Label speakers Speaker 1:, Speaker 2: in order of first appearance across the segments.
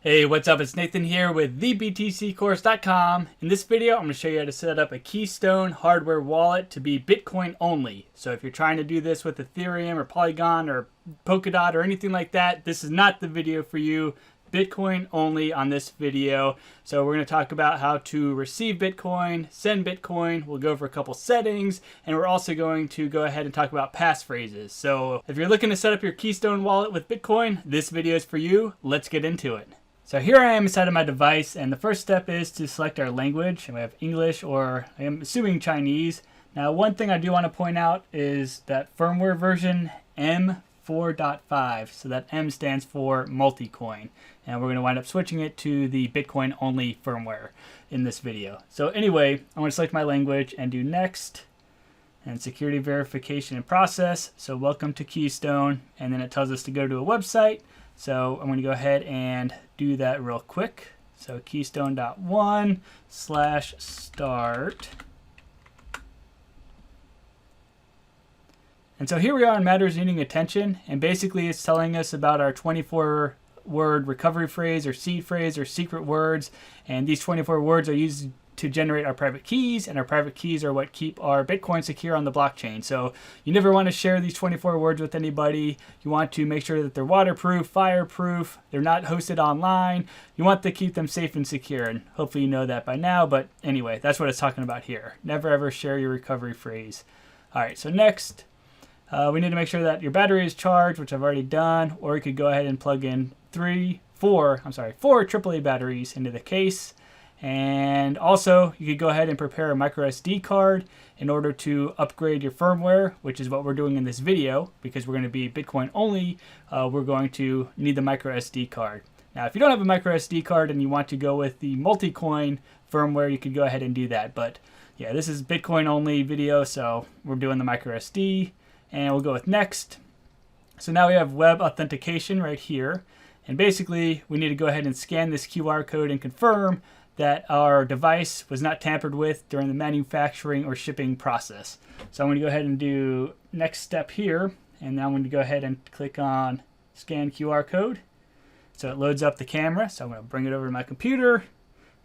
Speaker 1: Hey, what's up? It's Nathan here with thebtccourse.com. In this video, I'm going to show you how to set up a Keystone Hardware Wallet to be Bitcoin only. So if you're trying to do this with Ethereum or Polygon or Polkadot or anything like that, this is not the video for you. Bitcoin only on this video. So we're going to talk about how to receive Bitcoin, send Bitcoin. We'll go over a couple settings, and we're also going to go ahead and talk about passphrases. So if you're looking to set up your Keystone wallet with Bitcoin, this video is for you. Let's get into it. So here I am inside of my device, and the first step is to select our language, and we have English, or I am assuming Chinese. Now, one thing I do want to point out is that firmware version M4.5, so that M stands for multi-coin, and we're going to wind up switching it to the Bitcoin only firmware in this video. So anyway, I'm going to select my language and do next, and security verification and process. So welcome to Keystone, and then it tells us to go to a website. So I'm going to go ahead and do that real quick. So keystone.1/start. And so here we are in matters needing attention. And basically it's telling us about our 24-word recovery phrase or seed phrase or secret words. And these 24 words are used to generate our private keys, and our private keys are what keep our Bitcoin secure on the blockchain. So you never want to share these 24 words with anybody. You want to make sure that they're waterproof, fireproof, they're not hosted online. You want to keep them safe and secure, and hopefully you know that by now. But anyway, that's what it's talking about here. Never ever share your recovery phrase. All right, so next, we need to make sure that your battery is charged, which I've already done, or you could go ahead and plug in four AAA batteries into the case. And also, you could go ahead and prepare a micro SD card in order to upgrade your firmware, which is what we're doing in this video. Because we're going to be Bitcoin only, we're going to need the micro SD card. Now, if you don't have a micro SD card and you want to go with the multi-coin firmware, you could go ahead and do that. But yeah, this is Bitcoin only video, so we're doing the micro SD. And we'll go with next. So now we have web authentication right here. And basically, we need to go ahead and scan this QR code and confirm that our device was not tampered with during the manufacturing or shipping process. So I'm going to go ahead and do next step here, and now I'm going to go ahead and click on scan QR code. So it loads up the camera, so I'm going to bring it over to my computer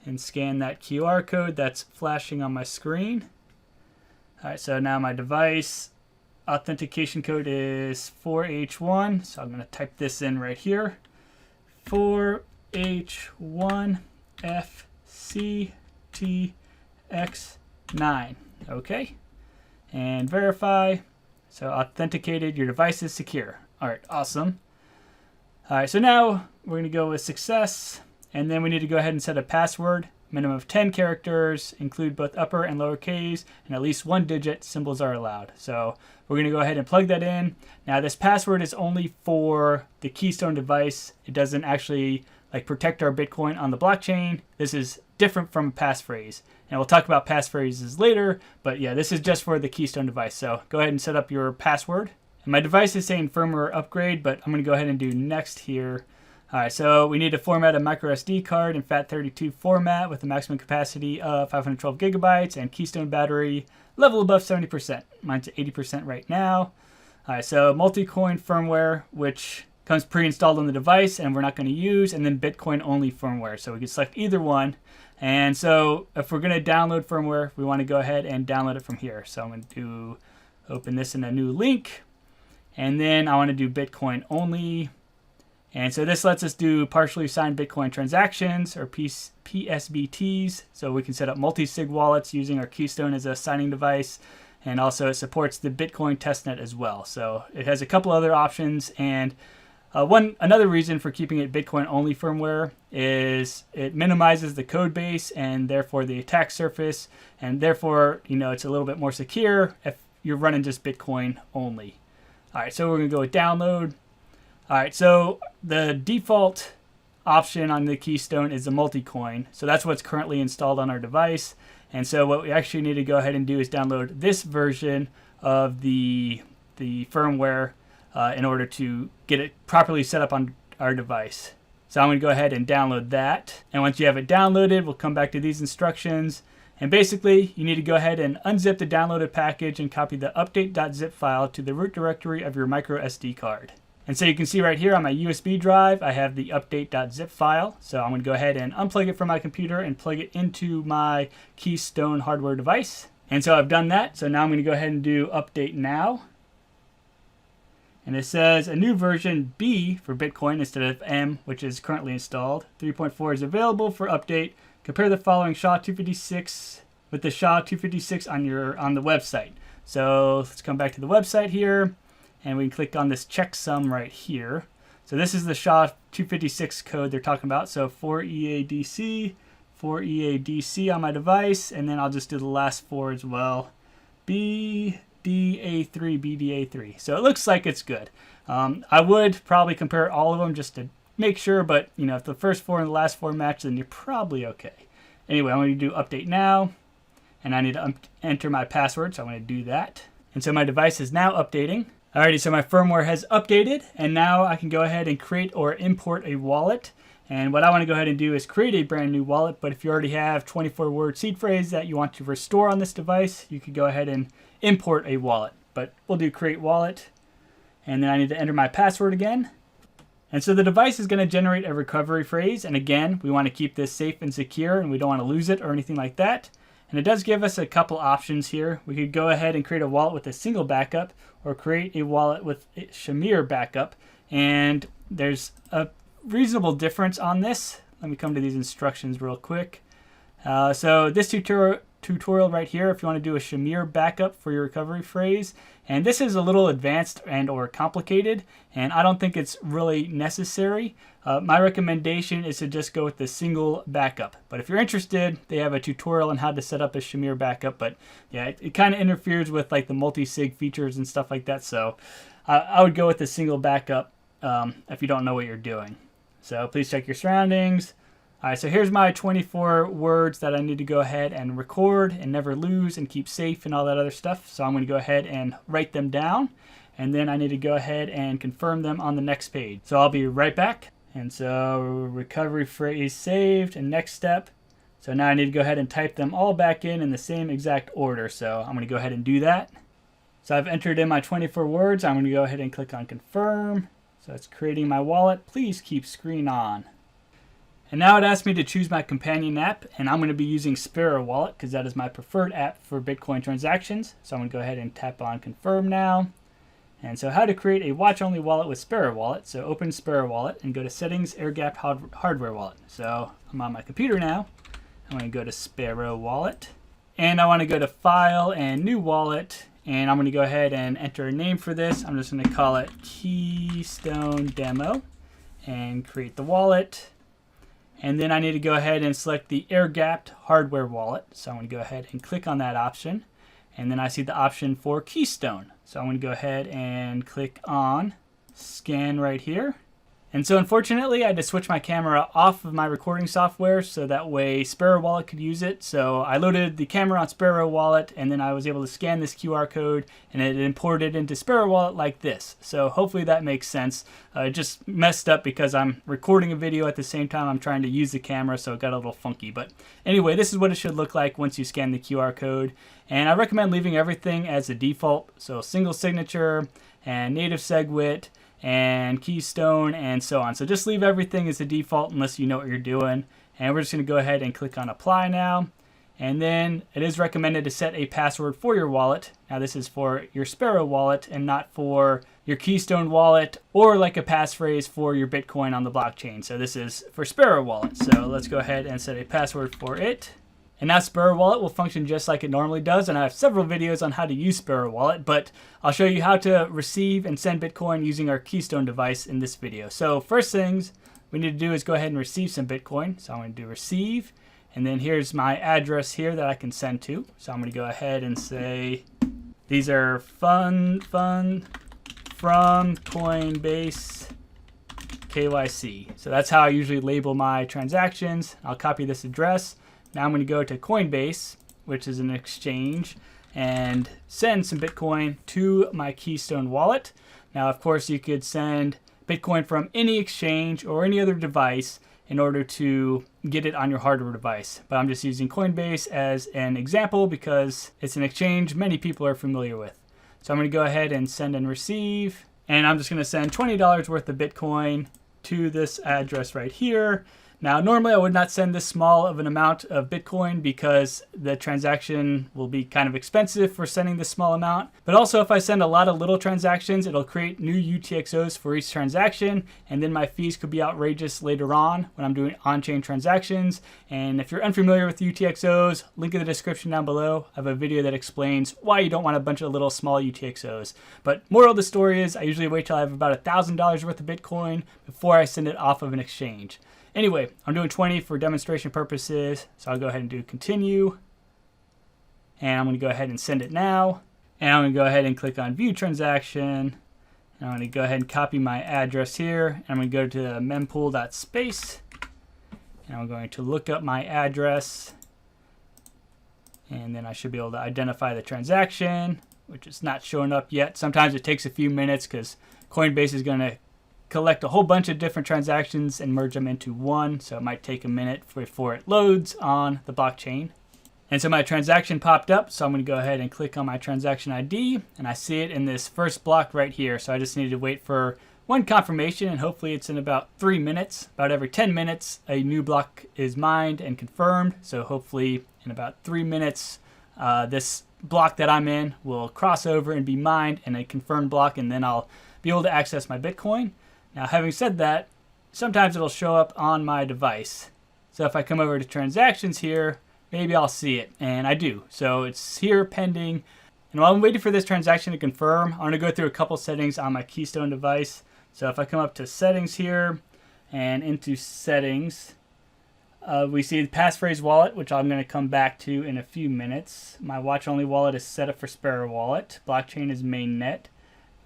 Speaker 1: and scan that QR code that's flashing on my screen. All right, so now my device authentication code is 4H1, so I'm going to type this in right here. 4H1FCTX9. Okay, and verify. So authenticated, your device is secure. All right, awesome. All right, so now we're going to go with success, and then we need to go ahead and set a password. Minimum of 10 characters, include both upper and lower case, and at least 1-digit symbols are allowed. So we're going to go ahead and plug that in. Now this password is only for the Keystone device. It doesn't actually protect our Bitcoin on the blockchain. This is different from a passphrase. And we'll talk about passphrases later, but yeah, this is just for the Keystone device. So go ahead and set up your password. And my device is saying firmware upgrade, but I'm going to go ahead and do next here. All right, so we need to format a micro SD card in FAT32 format with a maximum capacity of 512 gigabytes and Keystone battery level above 70%. Mine's at 80% right now. All right, so multi-coin firmware, which comes pre-installed on the device and we're not going to use, and then Bitcoin only firmware. So we can select either one. And so if we're going to download firmware, we want to go ahead and download it from here. So I'm going to open this in a new link, and then I want to do Bitcoin only. And so this lets us do partially signed Bitcoin transactions, or PSBTs. So we can set up multi-sig wallets using our Keystone as a signing device. And also it supports the Bitcoin testnet as well. So it has a couple other options. And another reason for keeping it Bitcoin only firmware is it minimizes the code base and therefore the attack surface. And therefore, it's a little bit more secure if you're running just Bitcoin only. All right, so we're going to go with download. All right, so the default option on the Keystone is the multi-coin. So that's what's currently installed on our device. And so what we actually need to go ahead and do is download this version of the firmware in order to get it properly set up on our device. So I'm going to go ahead and download that. And once you have it downloaded, we'll come back to these instructions. And basically, you need to go ahead and unzip the downloaded package and copy the update.zip file to the root directory of your micro SD card. And so you can see right here on my USB drive, I have the update.zip file. So I'm going to go ahead and unplug it from my computer and plug it into my Keystone hardware device. And so I've done that. So now I'm going to go ahead and do update now. And it says a new version B for Bitcoin instead of M, which is currently installed. 3.4 is available for update. Compare the following SHA-256 with the SHA-256 on the website. So let's come back to the website here. And we can click on this checksum right here. So this is the SHA-256 code they're talking about. So 4EADC, 4EADC on my device. And then I'll just do the last 4 as well. BDA3, BDA3. So it looks like it's good. I would probably compare all of them just to make sure. But, you know, if the first 4 and the last 4 match, then you're probably okay. Anyway, I'm going to do update now. And I need to enter my password. So I'm going to do that. And so my device is now updating. Alrighty, so my firmware has updated, and now I can go ahead and create or import a wallet. And what I want to go ahead and do is create a brand new wallet, but if you already have 24-word seed phrase that you want to restore on this device, you could go ahead and import a wallet. But we'll do create wallet, and then I need to enter my password again. And so the device is going to generate a recovery phrase, and again, we want to keep this safe and secure, and we don't want to lose it or anything like that. And it does give us a couple options here. We could go ahead and create a wallet with a single backup or create a wallet with a Shamir backup. And there's a reasonable difference on this. Let me come to these instructions real quick. So this tutorial right here, if you want to do a Shamir backup for your recovery phrase, and this is a little advanced and or complicated, and I don't think it's really necessary. My recommendation is to just go with the single backup. But if you're interested, they have a tutorial on how to set up a Shamir backup. But yeah, it kind of interferes with like the multi-sig features and stuff like that. So I would go with the single backup if you don't know what you're doing. So please check your surroundings. All right, so here's my 24 words that I need to go ahead and record and never lose and keep safe and all that other stuff. So I'm going to go ahead and write them down. And then I need to go ahead and confirm them on the next page. So I'll be right back. And so recovery phrase saved and next step. So now I need to go ahead and type them all back in the same exact order. So I'm going to go ahead and do that. So I've entered in my 24 words. I'm going to go ahead and click on confirm. So it's creating my wallet. Please keep screen on. And now it asks me to choose my companion app, and I'm going to be using Sparrow Wallet because that is my preferred app for Bitcoin transactions. So I'm going to go ahead and tap on confirm now. And so how to create a watch-only wallet with Sparrow Wallet. So open Sparrow Wallet and go to Settings, Airgapped Hardware Wallet. So I'm on my computer now. I'm going to go to Sparrow Wallet. And I want to go to File and New Wallet. And I'm going to go ahead and enter a name for this. I'm just going to call it Keystone Demo and create the wallet. And then I need to go ahead and select the Airgapped Hardware Wallet. So I'm going to go ahead and click on that option. And then I see the option for Keystone. So I'm going to go ahead and click on Scan right here. And so unfortunately, I had to switch my camera off of my recording software so that way Sparrow Wallet could use it. So I loaded the camera on Sparrow Wallet, and then I was able to scan this QR code, and it imported into Sparrow Wallet like this. So hopefully that makes sense. It just messed up because I'm recording a video at the same time I'm trying to use the camera, so it got a little funky. But anyway, this is what it should look like once you scan the QR code. And I recommend leaving everything as a default. So single signature and native SegWit and Keystone and so on. So just leave everything as a default unless you know what you're doing. And we're just going to go ahead and click on apply now. And then it is recommended to set a password for your wallet. Now this is for your Sparrow wallet and not for your Keystone wallet or like a passphrase for your Bitcoin on the blockchain. So this is for Sparrow wallet. So let's go ahead and set a password for it. And now Sparrow Wallet will function just like it normally does, and I have several videos on how to use Sparrow Wallet, but I'll show you how to receive and send Bitcoin using our Keystone device in this video. So first things we need to do is go ahead and receive some Bitcoin. So I'm going to do receive, and then here's my address here that I can send to. So I'm going to go ahead and say these are funds from Coinbase KYC. So that's how I usually label my transactions. I'll copy this address. Now I'm going to go to Coinbase, which is an exchange, and send some Bitcoin to my Keystone wallet. Now, of course, you could send Bitcoin from any exchange or any other device in order to get it on your hardware device. But I'm just using Coinbase as an example because it's an exchange many people are familiar with. So I'm going to go ahead and send and receive. And I'm just going to send $20 worth of Bitcoin to this address right here. Now, normally I would not send this small of an amount of Bitcoin because the transaction will be kind of expensive for sending this small amount. But also if I send a lot of little transactions, it'll create new UTXOs for each transaction. And then my fees could be outrageous later on when I'm doing on-chain transactions. And if you're unfamiliar with UTXOs, link in the description down below. I have a video that explains why you don't want a bunch of little small UTXOs. But moral of the story is I usually wait till I have about $1,000 worth of Bitcoin before I send it off of an exchange. Anyway, I'm doing 20 for demonstration purposes, so I'll go ahead and do continue. And I'm going to go ahead and send it now. And I'm going to go ahead and click on view transaction. And I'm going to go ahead and copy my address here. And I'm going to go to mempool.space. And I'm going to look up my address. And then I should be able to identify the transaction, which is not showing up yet. Sometimes it takes a few minutes because Coinbase is going to collect a whole bunch of different transactions and merge them into one, so it might take a minute before it loads on the blockchain. And so my transaction popped up, so I'm going to go ahead and click on my transaction ID, and I see it in this first block right here. So I just need to wait for one confirmation, and hopefully it's in about 3 minutes. About every 10 minutes, a new block is mined and confirmed. So hopefully in about 3 minutes, this block that I'm in will cross over and be mined in a confirmed block, and then I'll be able to access my Bitcoin. Now, having said that, sometimes it'll show up on my device. So if I come over to transactions here, maybe I'll see it, and I do. So it's here pending. And while I'm waiting for this transaction to confirm, I'm going to go through a couple settings on my Keystone device. So if I come up to settings here and into settings, we see the Passphrase wallet, which I'm going to come back to in a few minutes. My watch-only wallet is set up for Sparrow wallet. Blockchain is mainnet.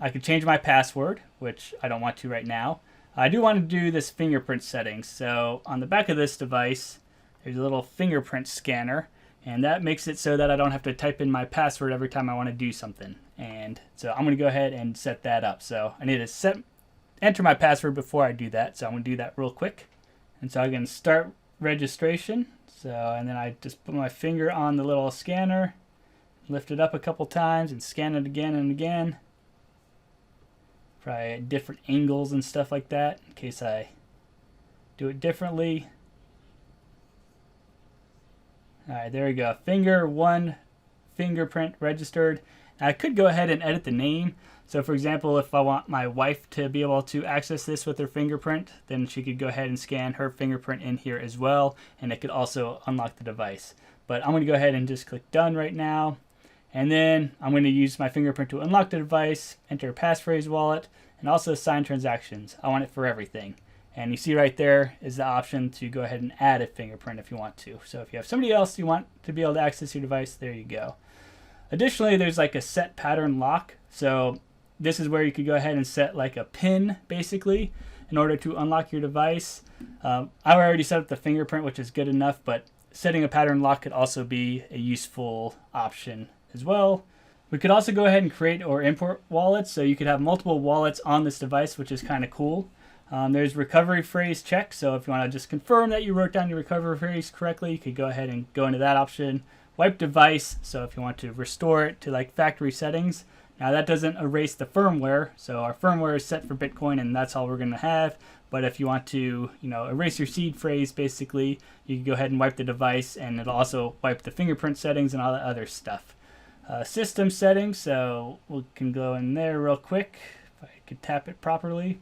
Speaker 1: I could change my password, which I don't want to right now. I do want to do this fingerprint settings. So on the back of this device, there's a little fingerprint scanner, and that makes it so that I don't have to type in my password every time I want to do something. And so I'm going to go ahead and set that up. So I need to enter my password before I do that. So I'm going to do that real quick. And so I'm going to start registration. And then I just put my finger on the little scanner, lift it up a couple times, and scan it again and again. Probably at different angles and stuff like that in case I do it differently. Alright, there we go. One fingerprint registered. Now, I could go ahead and edit the name. So for example, if I want my wife to be able to access this with her fingerprint, then she could go ahead and scan her fingerprint in here as well, and it could also unlock the device. But I'm going to go ahead and just click done right now. And then I'm going to use my fingerprint to unlock the device, enter a passphrase wallet, and also sign transactions. I want it for everything. And you see right there is the option to go ahead and add a fingerprint if you want to. So if you have somebody else you want to be able to access your device, there you go. Additionally, there's like a set pattern lock. So this is where you could go ahead and set like a pin basically in order to unlock your device. I already set up the fingerprint, which is good enough, but setting a pattern lock could also be a useful option as well. We could also go ahead and create or import wallets, so you could have multiple wallets on this device, which is kind of cool. There's recovery phrase check, so if you want to just confirm that you wrote down your recovery phrase correctly, you could go ahead and go into that option. Wipe device, so if you want to restore it to like factory settings. Now that doesn't erase the firmware, so our firmware is set for Bitcoin and that's all we're going to have. But if you want to, erase your seed phrase, basically, you can go ahead and wipe the device, and it'll also wipe the fingerprint settings and all that other stuff. System settings, so we can go in there real quick if I could tap it properly.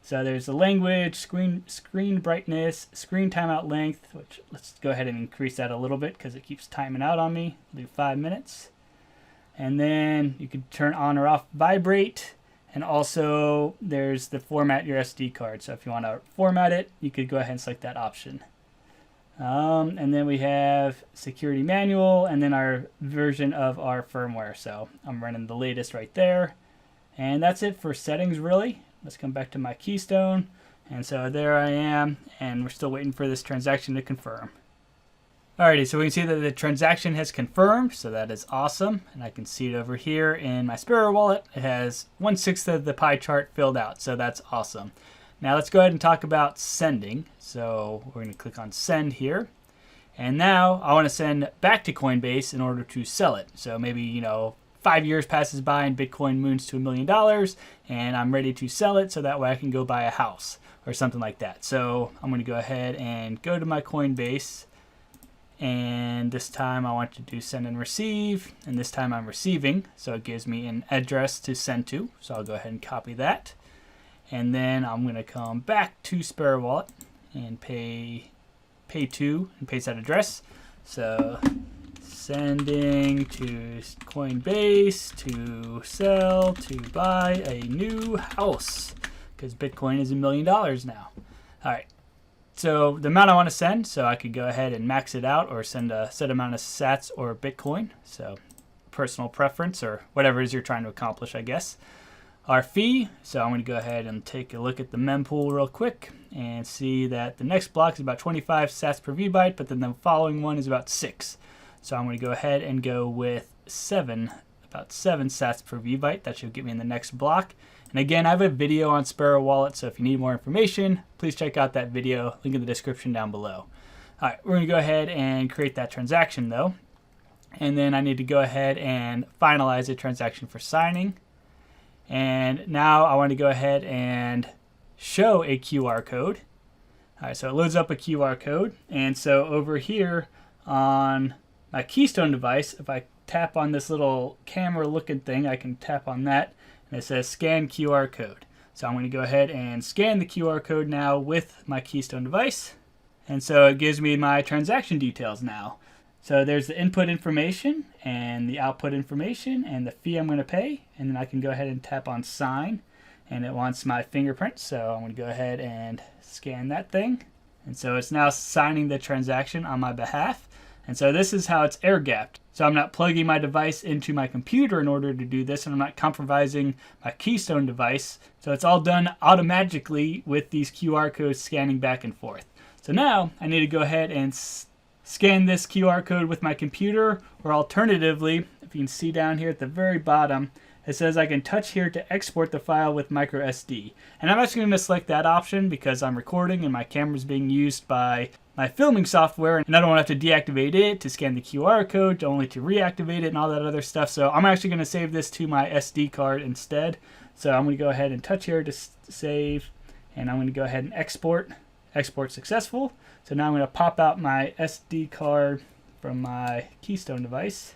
Speaker 1: So there's the language, screen brightness, screen timeout length, which let's go ahead and increase that a little bit because it keeps timing out on me. I'll do 5 minutes. And then you can turn on or off vibrate. And also there's the format your SD card. So if you want to format it, you could go ahead and select that option. And then we have security manual and then our version of our firmware. So I'm running the latest right there. And that's it for settings really. Let's come back to my Keystone. And so there I am, and we're still waiting for this transaction to confirm. Alrighty, so we can see that the transaction has confirmed, so that is awesome. And I can see it over here in my Sparrow wallet. It has 1/6 of the pie chart filled out, so that's awesome. Now let's go ahead and talk about sending. So we're going to click on send here. And now I want to send back to Coinbase in order to sell it. So maybe, 5 years passes by and Bitcoin moons to $1 million and I'm ready to sell it so that way I can go buy a house or something like that. So I'm going to go ahead and go to my Coinbase, and this time I want to do send and receive, and this time I'm receiving, so it gives me an address to send to. So I'll go ahead and copy that, and then I'm going to come back to Sparrow Wallet and pay to and paste that address. So sending to Coinbase to sell to buy a new house, because Bitcoin is $1 million now. All right. So the amount I want to send, so I could go ahead and max it out or send a set amount of sats or Bitcoin. So personal preference or whatever it is you're trying to accomplish, I guess. Our fee, so I'm going to go ahead and take a look at the mempool real quick and see that the next block is about 25 sats per VByte, but then the following one is about 6. So I'm going to go ahead and go with about 7 sats per VByte. That should get me in the next block. And again, I have a video on Sparrow Wallet, so if you need more information, please check out that video. Link in the description down below. All right, we're going to go ahead and create that transaction, though. And then I need to go ahead and finalize the transaction for signing. And now I want to go ahead and show a QR code. All right, so it loads up a QR code. And so over here on my Keystone device, if I tap on this little camera looking thing, I can tap on that. And it says scan QR code. So I'm going to go ahead and scan the QR code now with my Keystone device. And so it gives me my transaction details now. So there's the input information and the output information and the fee I'm going to pay. And then I can go ahead and tap on sign. And it wants my fingerprint. So I'm going to go ahead and scan that thing. And so it's now signing the transaction on my behalf. And so this is how it's air-gapped. So I'm not plugging my device into my computer in order to do this, and I'm not compromising my Keystone device. So it's all done automatically with these QR codes scanning back and forth. So now I need to go ahead and scan this QR code with my computer, or alternatively, if you can see down here at the very bottom, it says I can touch here to export the file with micro SD. And I'm actually going to select that option because I'm recording and my camera is being used by my filming software, and I don't want to have to deactivate it to scan the QR code, only to reactivate it and all that other stuff. So I'm actually going to save this to my SD card instead. So I'm going to go ahead and touch here to save, and I'm going to go ahead and export. Export successful. So now I'm going to pop out my SD card from my Keystone device,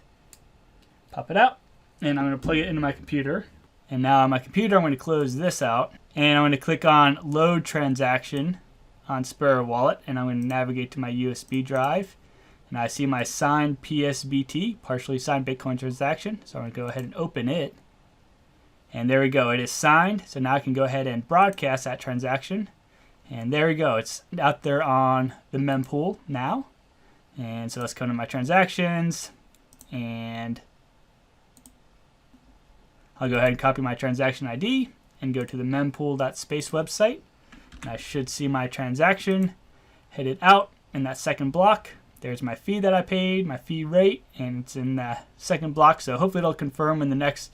Speaker 1: pop it out, and I'm going to plug it into my computer. And now on my computer, I'm going to close this out, and I'm going to click on Load Transaction on Sparrow Wallet, and I'm going to navigate to my USB drive, and I see my signed PSBT, partially signed Bitcoin transaction. So I'm going to go ahead and open it, and there we go. It is signed. So now I can go ahead and broadcast that transaction, and there we go. It's out there on the mempool now. And so let's go to my transactions, and I'll go ahead and copy my transaction ID and go to the mempool.space website. And I should see my transaction, hit it out in that second block. There's my fee that I paid, my fee rate, and it's in the second block. So hopefully it'll confirm in the next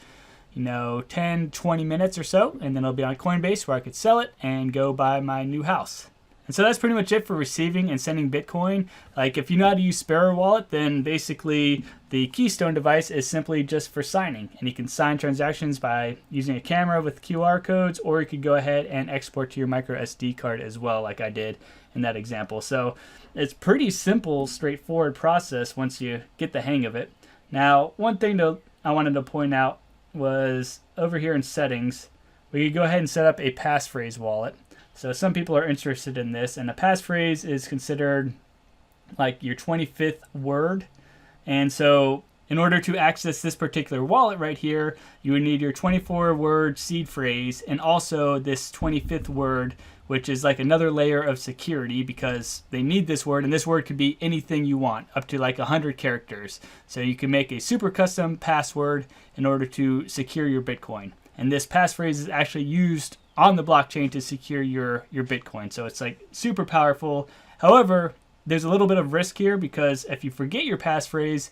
Speaker 1: 10, 20 minutes or so, and then it'll be on Coinbase where I could sell it and go buy my new house. And so that's pretty much it for receiving and sending Bitcoin. Like, if you know how to use Sparrow Wallet, then basically the Keystone device is simply just for signing. And you can sign transactions by using a camera with QR codes, or you could go ahead and export to your micro SD card as well, like I did in that example. So it's pretty simple, straightforward process once you get the hang of it. Now, one thing I wanted to point out was over here in settings, we could go ahead and set up a passphrase wallet. So some people are interested in this, and a passphrase is considered like your 25th word. And so in order to access this particular wallet right here, you would need your 24-word seed phrase and also this 25th word, which is like another layer of security because they need this word, and this word could be anything you want, up to like 100 characters. So you can make a super custom password in order to secure your Bitcoin. And this passphrase is actually used on the blockchain to secure your Bitcoin. So it's like super powerful. However, there's a little bit of risk here because if you forget your passphrase,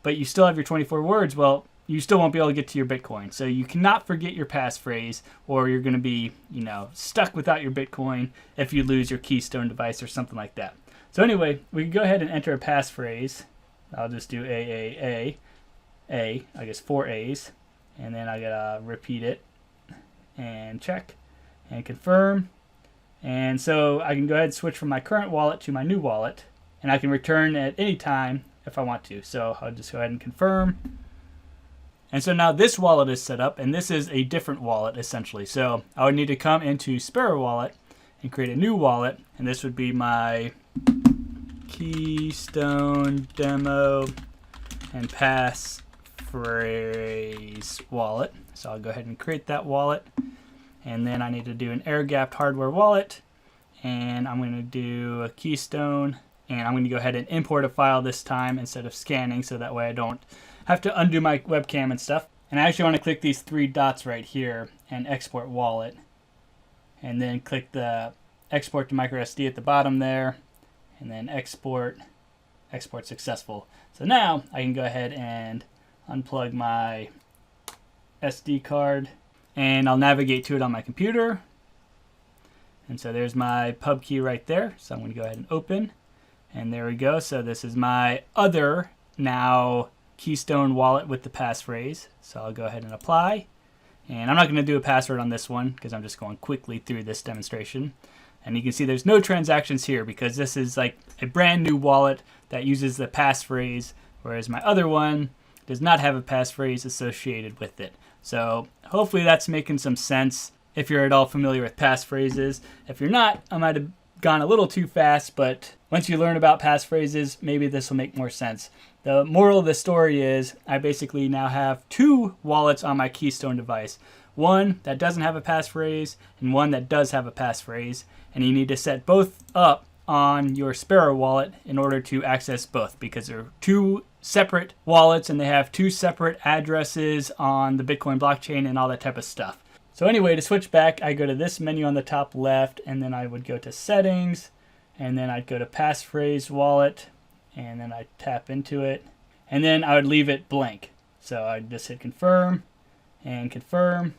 Speaker 1: but you still have your 24 words, well, you still won't be able to get to your Bitcoin. So you cannot forget your passphrase, or you're going to be, stuck without your Bitcoin if you lose your Keystone device or something like that. So anyway, we can go ahead and enter a passphrase. I'll just do AAA. A, I guess 4 A's, and then I gotta repeat it and check and confirm. And so I can go ahead and switch from my current wallet to my new wallet, and I can return at any time if I want to. So I'll just go ahead and confirm. And so now this wallet is set up, and this is a different wallet essentially. So I would need to come into Sparrow Wallet and create a new wallet, and this would be my Keystone Demo and Passphrase wallet. So I'll go ahead and create that wallet, and then I need to do an Airgapped hardware wallet, and I'm going to do a Keystone, and I'm going to go ahead and import a file this time instead of scanning, so that way I don't have to undo my webcam and stuff. And I actually want to click these 3 dots right here and export wallet, and then click the export to microSD at the bottom there, and then export successful. So now I can go ahead and unplug my SD card, and I'll navigate to it on my computer. And so there's my pub key right there. So I'm going to go ahead and open, and there we go. So this is my other now Keystone wallet with the passphrase. So I'll go ahead and apply, and I'm not going to do a password on this one because I'm just going quickly through this demonstration. And you can see there's no transactions here because this is like a brand new wallet that uses the passphrase, whereas my other one does not have a passphrase associated with it. So hopefully that's making some sense if you're at all familiar with passphrases. If you're not, I might have gone a little too fast, but once you learn about passphrases, maybe this will make more sense. The moral of the story is I basically now have 2 wallets on my Keystone device. One that doesn't have a passphrase and one that does have a passphrase, and you need to set both up on your Sparrow wallet in order to access both, because they're 2 separate wallets and they have 2 separate addresses on the Bitcoin blockchain and all that type of stuff. So anyway, to switch back, I go to this menu on the top left, and then I would go to settings, and then I'd go to passphrase wallet, and then I'd tap into it, and then I would leave it blank. So I'd just hit confirm and confirm.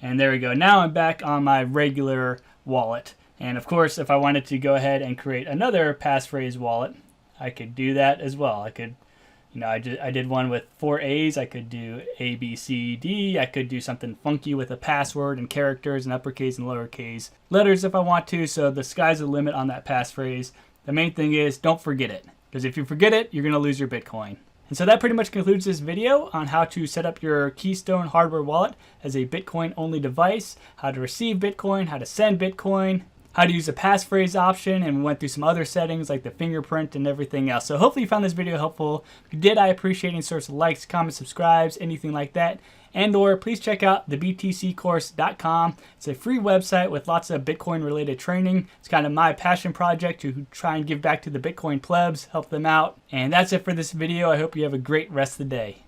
Speaker 1: And there we go. Now I'm back on my regular wallet. And of course, if I wanted to go ahead and create another passphrase wallet, I could do that as well. I could, I did one with 4 A's. I could do A, B, C, D. I could do something funky with a password and characters and uppercase and lowercase letters if I want to. So the sky's the limit on that passphrase. The main thing is don't forget it, because if you forget it, you're going to lose your Bitcoin. And so that pretty much concludes this video on how to set up your Keystone Hardware Wallet as a Bitcoin-only device, how to receive Bitcoin, how to send Bitcoin, how to use the passphrase option, and we went through some other settings like the fingerprint and everything else. So hopefully you found this video helpful. If you did, I appreciate any sorts of likes, comments, subscribes, anything like that. And or please check out the btccourse.com. It's a free website with lots of Bitcoin related training. It's kind of my passion project to try and give back to the Bitcoin plebs, help them out. And that's it for this video. I hope you have a great rest of the day.